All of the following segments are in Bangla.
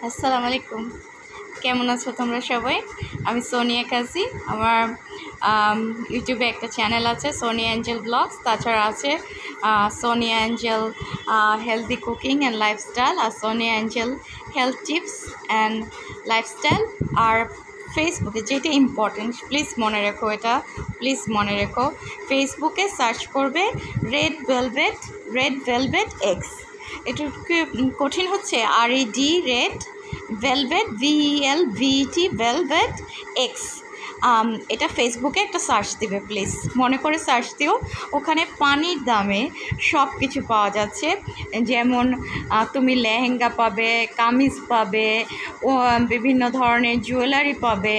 আসসালামু আলাইকুম। কেমন আছো তোমরা সবাই? আমি সোনিয়া কাজী। আমার ইউটিউবে একটা চ্যানেল আছে, সোনিয়া অ্যাঞ্জেল ব্লগস। তাছাড়া আছে Sonia Angel healthy cooking and lifestyle, আর Sonia Angel health tips and lifestyle. আর ফেসবুকে যেটা ইম্পর্টেন্ট, প্লিজ মনে রেখো, এটা প্লিজ মনে রেখো, ফেসবুকে সার্চ করবে রেড ভেলভেট এক্স। একটু কঠিন হচ্ছে, RED red velvet VELVET velvet x. এটা ফেসবুকে একটা সার্চ দিবে, প্লিজ মনে করে সার্চ দিও। ওখানে পানির দামে সব কিছু পাওয়া যাচ্ছে, যেমন তুমি লেহেঙ্গা পাবে, কামিজ পাবে, ও বিভিন্ন ধরনের জুয়েলারি পাবে,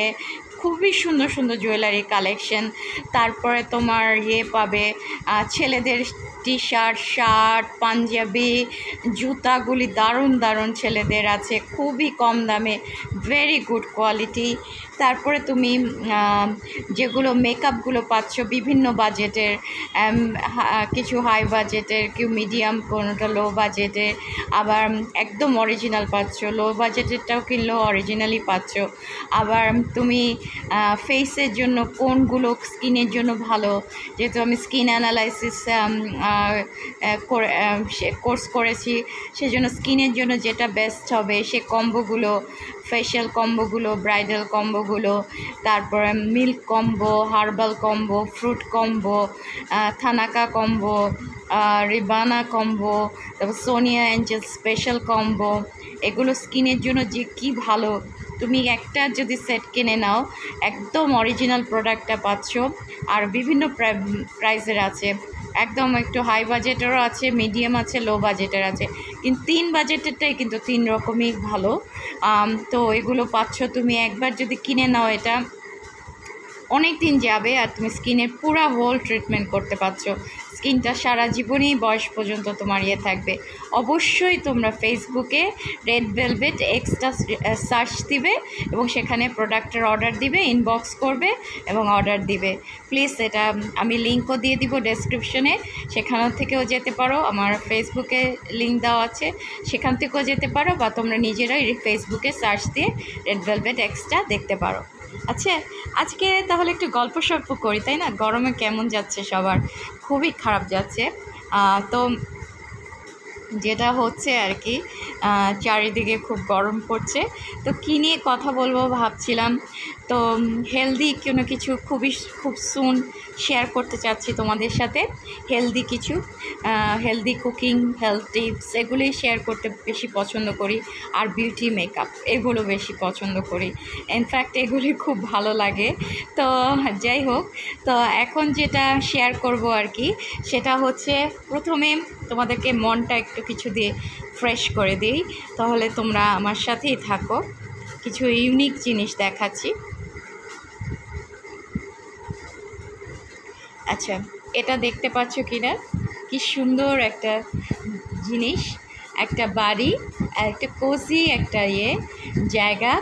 খুবই সুন্দর সুন্দর জুয়েলারি কালেকশন। তারপরে তোমার পাবে ছেলেদের শার্ট, পাঞ্জাবি, জুতাগুলি দারুণ দারুণ ছেলেদের আছে, খুবই কম দামে, ভেরি গুড কোয়ালিটি। তারপরে তুমি যেগুলো মেকআপগুলো পাচ্ছ বিভিন্ন বাজেটের, কিছু হাই বাজেটের, কেউ মিডিয়াম, কোনোটা লো বাজেটের, আবার একদম অরিজিনাল পাচ্ছ, লো বাজেটেরটাও কিনলেও অরিজিনালি পাচ্ছ। আবার তুমি ফেসের জন্য কোনগুলো স্কিনের জন্য ভালো, যেহেতু আমি স্কিন অ্যানালাইসিস কোর্স করেছি, সেজন্য স্কিনের জন্য যেটা বেস্ট হবে সে কম্বোগুলো, ফেশিয়াল কম্বোগুলো, ব্রাইডাল কম্বোগুলো, তারপরে milk combo, herbal combo, fruit combo, thanaka combo, রিবানা কম্বো, তারপর সোনিয়া অ্যাঞ্জেল স্পেশাল কম্বো, এগুলো স্কিনের জন্য যে কি ভালো। তুমি একটা যদি সেট কিনে নাও, একদম অরিজিনাল প্রোডাক্টটা পাচ্ছ। আর বিভিন্ন প্রাইসের আছে, একদম একটু হাই বাজেটেরও আছে, মিডিয়াম আছে, লো বাজেটের আছে, কিন্তু 3 বাজেটেরটাই কিন্তু 3 রকমই ভালো। তো এগুলো পাচ্ছ, তুমি একবার যদি কিনে নাও এটা অনেক দিন যাবে, আর তুমি স্কিনের পুরো হোল ট্রিটমেন্ট করতে পারছো। স্কিনটা সারা জীবনই বয়স পর্যন্ত তোমার থাকবে। অবশ্যই তোমরা ফেসবুকে রেড ভেলভেট এক্সটা সার্চ দিবে এবং সেখানে প্রোডাক্টের অর্ডার দিবে, ইনবক্স করবে এবং অর্ডার দিবে। প্লিজ, এটা আমি লিঙ্কও দিয়ে দিব ডেসক্রিপশনে, সেখান থেকেও যেতে পারো। আমার ফেসবুকে লিঙ্ক দেওয়া আছে, সেখান থেকেও যেতে পারো, বা তোমরা নিজেরাই ফেসবুকে সার্চ দিয়ে রেড ভেলভেট এক্সটা দেখতে পারো। আচ্ছা, আজকে তাহলে একটু গল্প সল্প করি, তাই না? গরমে কেমন যাচ্ছে সবার? খুবই খারাপ যাচ্ছে। তো যেটা হচ্ছে আর কি, চারিদিকে খুব গরম পড়ছে, তো কী নিয়ে কথা বলবো ভাবছিলাম। তো হেলদি কোনো কিছু খুব সুন শেয়ার করতে চাচ্ছি তোমাদের সাথে। হেলদি কিছু, হেলদি কুকিং, হেলথ টিপস, এগুলোই শেয়ার করতে বেশি পছন্দ করি। আর বিউটি মেকআপ, এগুলো বেশি পছন্দ করি। ইনফ্যাক্ট এগুলি খুব ভালো লাগে। তো যাই হোক, তো এখন যেটা শেয়ার করব আর কি, সেটা হচ্ছে প্রথমে তোমাদেরকে মনটা একটু কিছু দিয়ে ফ্রেশ করে দিই, তাহলে তোমরা আমার সাথেই থাকো। কিছু ইউনিক জিনিস দেখাচ্ছি। আচ্ছা, এটা দেখতে পাচ্ছ কিনা? কি সুন্দর একটা জিনিস, একটা বাড়ি, আর একটা কোজি একটা জায়গা,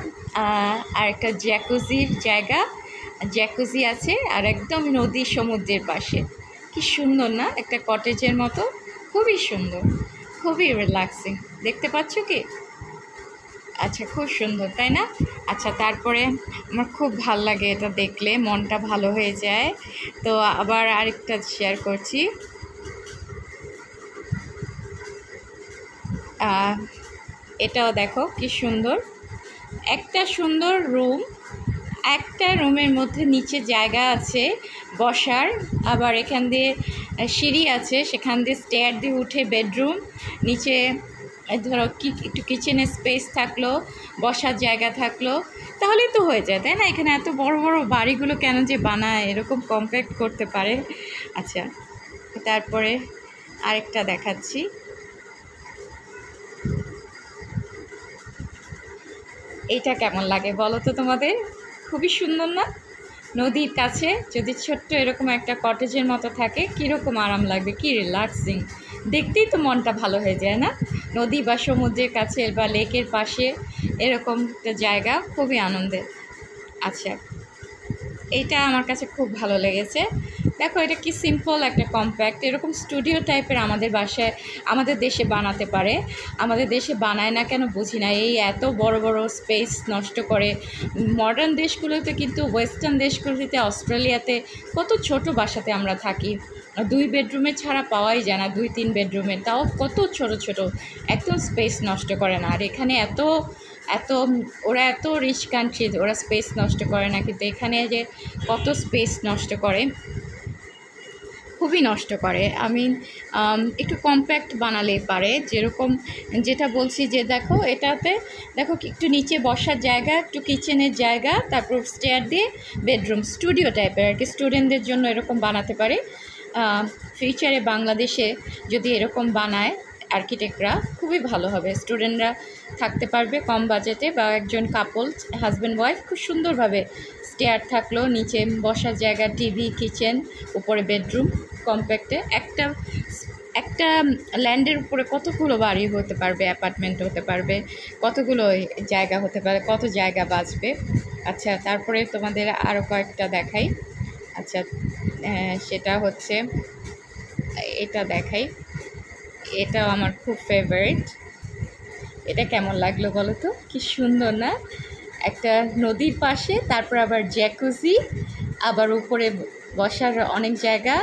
আর একটা জ্যাকুজির জায়গা, জ্যাকুজি আছে, আর একদম নদী সমুদ্রের পাশে। কি সুন্দর না? একটা কটেজের মতো, খুবই সুন্দর, খুবই রিল্যাক্সিং। দেখতে পাচ্ছ কি? আচ্ছা, খুব সুন্দর, তাই না? আচ্ছা, তারপরে আমার খুব ভাল লাগে এটা দেখলে, মনটা ভালো হয়ে যায়। তো আবার আরেকটা শেয়ার করছি। এটাও দেখো কি সুন্দর, একটা সুন্দর রুম, একটা রুমের মধ্যে নিচে জায়গা আছে বসার, আবার এখান দিয়ে সিঁড়ি আছে, সেখান দিয়ে স্টেয়ার দিয়ে উঠে বেডরুম, নিচে ধরো একটু কিচেনের স্পেস থাকলো, বসার জায়গা থাকলো, তাহলেই তো হয়ে যায়, তাই না? এখানে এত বড় বড় বাড়িগুলো কেন যে বানায়, এরকম কম্প্যাক্ট করতে পারে। আচ্ছা, তারপরে আরেকটা দেখাচ্ছি। এইটা কেমন লাগে বলো তো তোমাদের? খুবই সুন্দর না? নদীর কাছে যদি ছোট্ট এরকম একটা কটেজের মতো থাকে, কীরকম আরাম লাগবে, কি রিল্যাক্সিং, দেখতেই তো মনটা ভালো হয়ে যায় না? নদী বা সমুদ্রের কাছে বা লেকের পাশে এরকম একটা জায়গা খুবই আনন্দের। আচ্ছা, এটা আমার কাছে খুব ভালো লেগেছে। দেখো এটা কি সিম্পল একটা কম্প্যাক্ট, এরকম স্টুডিও টাইপের আমাদের বাসায় আমাদের দেশে বানাতে পারে। আমাদের দেশে বানায় না কেন বুঝি না, এই এত বড় বড় স্পেস নষ্ট করে। মডার্ন দেশগুলোতে কিন্তু, ওয়েস্টার্ন দেশগুলোতে, অস্ট্রেলিয়াতে কত ছোট বাসাতে আমরা থাকি, 2 বেডরুমের ছাড়া পাওয়াই যায় না, 2-3 বেডরুমের, তাও কত ছোট ছোট, একদম স্পেস নষ্ট করে না। আর এখানে এত এত ওরা এত রিচ কান্ট্রি, ওরা স্পেস নষ্ট করে না, কিন্তু এখানে যে কত স্পেস নষ্ট করে, খুবই নষ্ট করে। একটু কম্প্যাক্ট বানালেই পারে, যেরকম যেটা বলছি যে দেখো এটাতে দেখো একটু নিচে বসার জায়গা, একটু কিচেনের জায়গা, তারপর স্টেয়ার দিয়ে বেডরুম, স্টুডিও টাইপের আর কি, স্টুডেন্টদের জন্য এরকম বানাতে পারে। ফিউচারে বাংলাদেশে যদি এরকম বানায় আর্কিটেক্টরা, খুবই ভালো হবে, স্টুডেন্টরা থাকতে পারবে কম বাজেটে, বা একজন কাপল হাজব্যান্ড ওয়াইফ খুব সুন্দরভাবে, স্টেয়ার থাকলো, নিচে বসার জায়গা, টিভি, কিচেন, উপরে বেডরুম, কম্প্যাক্টে একটা একটা ল্যান্ডের উপরে কতগুলো বাড়ি হতে পারবে, অ্যাপার্টমেন্ট হতে পারবে, কতগুলো জায়গা হতে পারে, কত জায়গা বাঁচবে। আচ্ছা, তারপরে তোমাদের আরও কয়েকটা দেখাই। আচ্ছা, সেটা হচ্ছে এটা দেখাই, এটাও আমার খুব ফেভারিট। এটা কেমন লাগলো বলো তো, কি সুন্দর না, একটা নদীর পাশে, তারপর আবার জ্যাকুজি, আবার উপরে বসার অনেক জায়গা,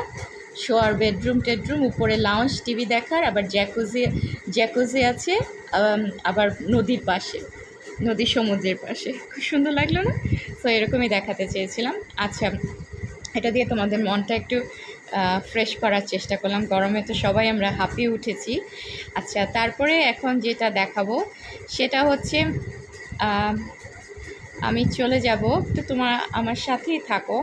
শোয়ার বেডরুম টেডরুম, উপরে লাউঞ্জ, টিভি দেখার, আবার জ্যাকুজি আছে, আবার নদীর পাশে, নদী সমুদ্রের পাশে, খুব সুন্দর লাগলো না? তো এরকমই দেখাতে চেয়েছিলাম। আচ্ছা, এটা দিয়ে তোমাদের মনটা একটু ফ্রেশ করার চেষ্টা করলাম, গরমে তো সবাই আমরা হাঁপিয়ে উঠেছি। আচ্ছা, তারপরে এখন যেটা দেখাবো সেটা হচ্ছে, আমি চলে যাব, তো তোমার আমার সাথেই থাকো।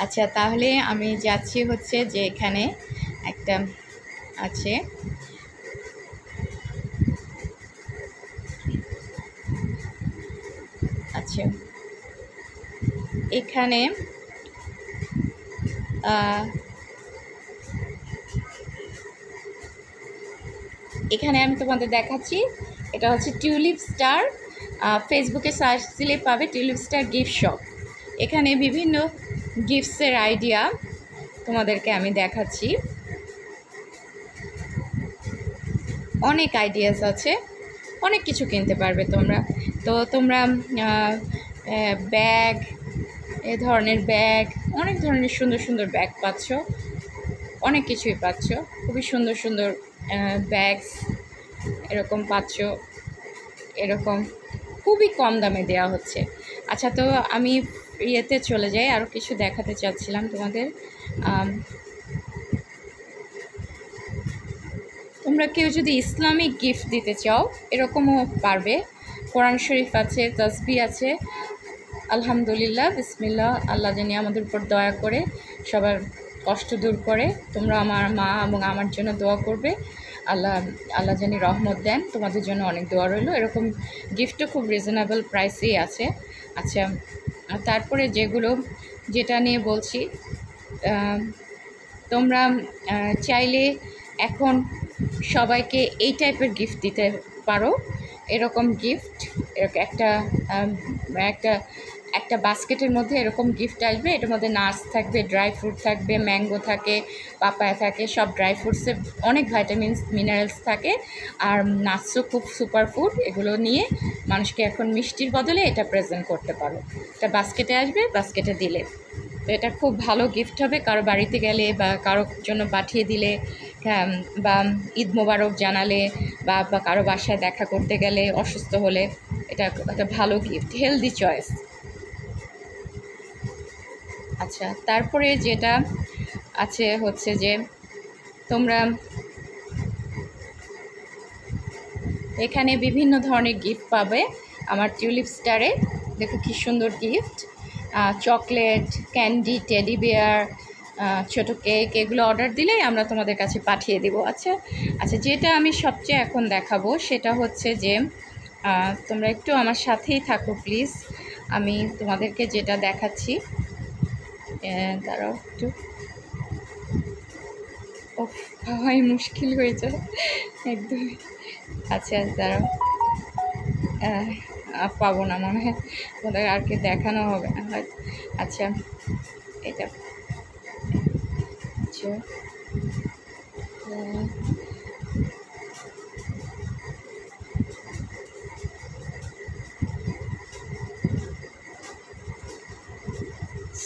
আচ্ছা, তাহলে আমি যাচ্ছি হচ্ছে যে এখানে একটা আছে, আচ্ছা এখানে এখানে আমি তোমাদের দেখাচ্ছি, এটা হচ্ছে টিউলিপ স্টার, ফেসবুকে সার্চ দিলে পাবে টিউলিপ স্টার গিফট শপ। এখানে বিভিন্ন গিফটসের আইডিয়া তোমাদেরকে আমি দেখাচ্ছি, অনেক আইডিয়াস আছে, অনেক কিছু কিনতে পারবে তোমরা। তো তোমরা ব্যাগ, এ ধরনের ব্যাগ, অনেক ধরনের সুন্দর সুন্দর ব্যাগ পাচ্ছ, অনেক কিছুই পাচ্ছ, খুবই সুন্দর সুন্দর ব্যাগস এরকম পাচ্ছ, এরকম খুবই কম দামে দেওয়া হচ্ছে। আচ্ছা, তো আমি ইয়েতে চলে যাই, আরও কিছু দেখাতে চাচ্ছিলাম তোমাদের। তোমরা কেউ যদি ইসলামিক গিফট দিতে চাও এরকমও পারবে, কোরআন শরীফ আছে, তসবি আছে, আলহামদুলিল্লাহ, বিসমিল্লাহ, আল্লাহ জানি আমাদের উপর দয়া করে সবার কষ্ট দূর করে। তোমরা আমার মা এবং আমার জন্য দোয়া করবে, আল্লাহ জানি রহমত দেন, তোমাদের জন্য অনেক দোয়া রইল। এরকম গিফটও খুব রিজনেবল প্রাইসেই আছে। আচ্ছা, তারপরে যেটা নিয়ে বলছি, তোমরা চাইলে এখন সবাইকে এই টাইপের গিফট দিতে পারো, এরকম গিফট, একটা একটা একটা বাস্কেটের মধ্যে এরকম গিফট আসবে, এটার মধ্যে নাটস থাকবে, ড্রাই ফ্রুট থাকবে, ম্যাঙ্গো থাকে, পাপায়া থাকে, সব ড্রাই ফ্রুটসে অনেক ভাইটামিনস মিনারেলস থাকে, আর নাটসও খুব সুপার ফুড। এগুলো নিয়ে মানুষকে এখন মিষ্টির বদলে এটা প্রেজেন্ট করতে পারো, এটা বাস্কেটে আসবে, বাস্কেটে দিলে, তো এটা খুব ভালো গিফট হবে কারো বাড়িতে গেলে, বা কারোর জন্য পাঠিয়ে দিলে, বা ঈদ মোবারক জানালে, বা কারো বাসায় দেখা করতে গেলে, অসুস্থ হলে, এটা একটা ভালো গিফট, হেলদি চয়েস। আচ্ছা, তারপরে যেটা আছে হচ্ছে যে তোমরা এখানে বিভিন্ন ধরনের গিফট পাবে আমার টিউলিপ স্টারে। দেখো কি সুন্দর gift, chocolate, candy, teddy bear, ছোটো কেক, এগুলো অর্ডার দিলেই আমরা তোমাদের কাছে পাঠিয়ে দেব। আচ্ছা, যেটা আমি সবচেয়ে এখন দেখাবো সেটা হচ্ছে যে তোমরা একটু আমার সাথেই থাকো প্লিজ, আমি তোমাদেরকে যেটা দেখাচ্ছি, দাঁড়াও একটু, ও হয় মুশকিল হয়ে যায় একদমই। আচ্ছা, দাঁড়াও, পাবো না মনে হয়, তোমাদের আর কি দেখানো হবে না হয়তো। আচ্ছা এটা আচ্ছা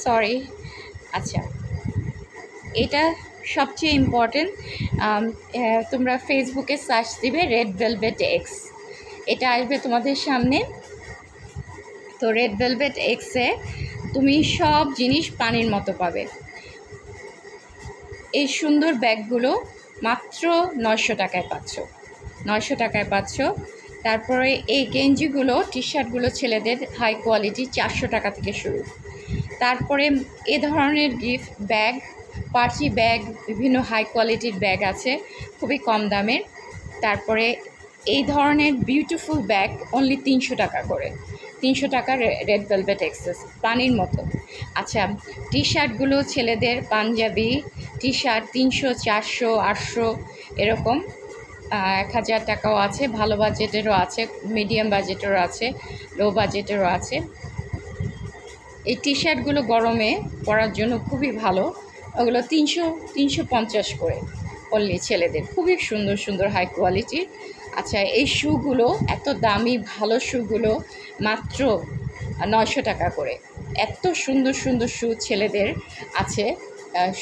সরি। আচ্ছা এটা সবচেয়ে ইম্পর্টেন্ট, তোমরা ফেসবুকে সার্চ দিবে রেড ভেলভেট এক্স, এটা আসবে তোমাদের সামনে। তো রেড ভেলভেট এক্সে তুমি সব জিনিস পানির মতো পাবে। এই সুন্দর ব্যাগগুলো মাত্র 900 টাকায় পাচ্ছ, 900 টাকায় পাচ্ছ। তারপরে এই গেঞ্জিগুলো টি শার্টগুলো ছেলেদের হাই কোয়ালিটি 400 টাকা থেকে শুরু। তারপরে এ ধরনের গিফট ব্যাগ, পার্টি ব্যাগ, বিভিন্ন হাই কোয়ালিটির ব্যাগ আছে খুবই কম দামের। তারপরে এই ধরনের বিউটিফুল ব্যাগ অনলি 300 টাকা করে, 300 টাকা রেড ভেলভেট এক্সেস, পানির মতো। আচ্ছা টি শার্টগুলো ছেলেদের পাঞ্জাবি টি শার্ট 300, 400, 800 এরকম, 1000 টাকাও আছে, ভালো বাজেটেরও আছে, মিডিয়াম বাজেটেরও আছে, লো বাজেটেরও আছে। এই টি শার্টগুলো গরমে পরার জন্য খুবই ভালো, ওগুলো 300, 350 করে অনলি ছেলেদের, খুবই সুন্দর সুন্দর হাই কোয়ালিটির। আচ্ছা এই শ্যুগুলো এত দামি ভালো শ্যুগুলো মাত্র 900 টাকা করে, এত সুন্দর সুন্দর শ্যু ছেলেদের আছে।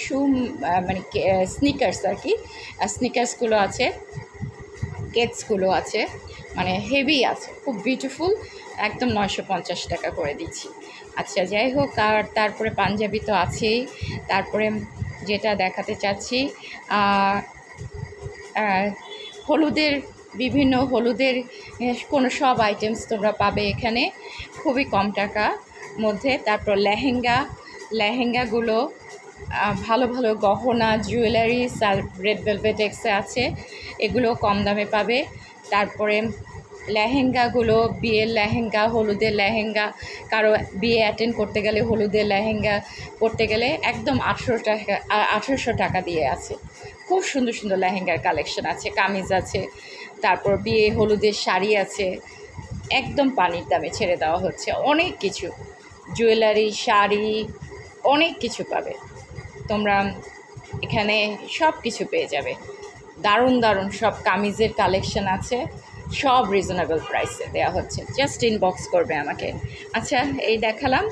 শ্যু মানে স্নিকার্স আর কি, স্নিকার্সগুলো আছে, কেটসগুলো আছে, মানে হেভি আছে, খুব বিউটিফুল, একদম 950 টাকা করে দিচ্ছি। আচ্ছা যাই হোক, আর তারপরে পাঞ্জাবি তো আছেই। তারপরে যেটা দেখাতে চাচ্ছি হলুদের, বিভিন্ন হলুদের কোনো সব আইটেমস তোমরা পাবে এখানে খুবই কম টাকা মধ্যে। তারপর লেহেঙ্গাগুলো ভালো ভালো গহনা জুয়েলারি রেড ভেলভেট এক্সে আছে, এগুলো কম দামে পাবে। তারপরে লেহেঙ্গাগুলো, বিয়ের লেহেঙ্গা, হলুদের লেহেঙ্গা, কারো বিয়ে অ্যাটেন্ড করতে গেলে হলুদের লেহেঙ্গা করতে গেলে একদম 1800 টাকা দিয়ে আছে। খুব সুন্দর সুন্দর লেহেঙ্গার কালেকশন আছে, কামিজ আছে, তারপর বিয়ে হলুদের শাড়ি আছে, একদম পানির দামে ছেড়ে দেওয়া হচ্ছে। অনেক কিছু জুয়েলারি, শাড়ি, অনেক কিছু পাবে তোমরা এখানে, সব কিছু পেয়ে যাবে। দারুণ দারুণ সব কামিজের কালেকশন আছে, সব রিজনেবল প্রাইসে দেওয়া হচ্ছে, জাস্ট ইনবক্স করবে আমাকে। আচ্ছা এই দেখালাম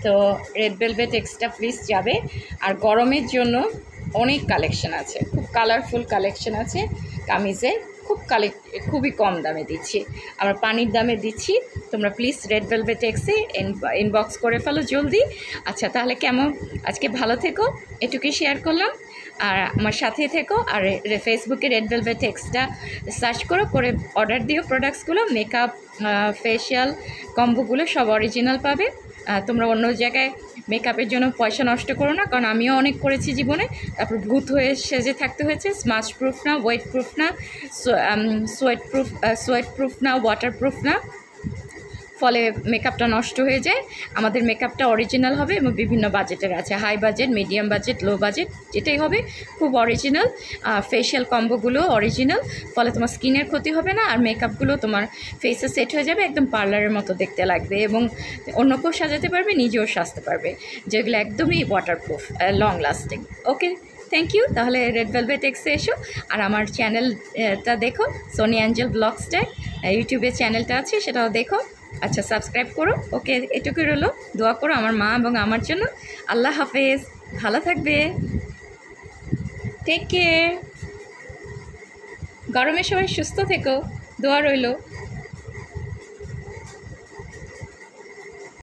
তো রেড ভেলভেট এক্সট্রা প্লিজ যাবে। আর গরমের জন্য অনেক কালেকশন আছে, খুব কালারফুল কালেকশন আছে কামিজের, খুবই কম দামে দিচ্ছি, আমরা পানির দামে দিচ্ছি। তোমরা প্লিজ রেড ভেলভেট এক্সে ইনবক্স করে ফেলো জলদি। আচ্ছা তাহলে কেমন, আজকে ভালো থেকো, এটুকুই শেয়ার করলাম। আর আমার সাথে থেকো, আর ফেসবুকে রেড ভেলভেট এক্সটা সার্চ করে অর্ডার দিও প্রোডাক্টসগুলো, মেকআপ, ফেশিয়াল কম্বোগুলো সব অরিজিনাল পাবে। তোমরা অন্য জায়গায় মেকআপের জন্য পয়সা নষ্ট করো না, কারণ আমিও অনেক করেছি জীবনে, তারপর ভূত হয়ে সেজে থাকতে হয়েছে। স্মাচ প্রুফ না, ওয়েট প্রুফ না, সোয়েট প্রুফ না, ওয়াটার প্রুফ না, ফলে মেকআপটা নষ্ট হয়ে যায়। আমাদের মেকআপটা অরিজিনাল হবে এবং বিভিন্ন বাজেটের আছে, high budget, medium budget, low budget, যেটাই হবে খুব অরিজিনাল। ফেশিয়াল কম্বোগুলো অরিজিনাল, ফলে তোমার স্কিনের ক্ষতি হবে না, আর মেকআপগুলো তোমার ফেসে সেট হয়ে যাবে, একদম পার্লারের মতো দেখতে লাগবে, এবং অন্যকেও সাজাতে পারবে, নিজেও সাজতে পারবে, যেগুলো একদমই waterproof, long lasting. Okay thank you. তাহলে রেড ভেলভেট এক্সে এসো, আর আমার চ্যানেলটা দেখো, সোনি অ্যাঞ্জেল ব্লগসটাই ইউটিউবের চ্যানেলটা আছে, সেটাও দেখো। আচ্ছা সাবস্ক্রাইব করো। ওকে এটুকুই রইলো, দোয়া করো আমার মা এবং আমার জন্য। আল্লাহ হাফেজ, ভালো থাকবে, টেক কেয়ার, গরমের সময় সুস্থ থেকো, দোয়া রইলো।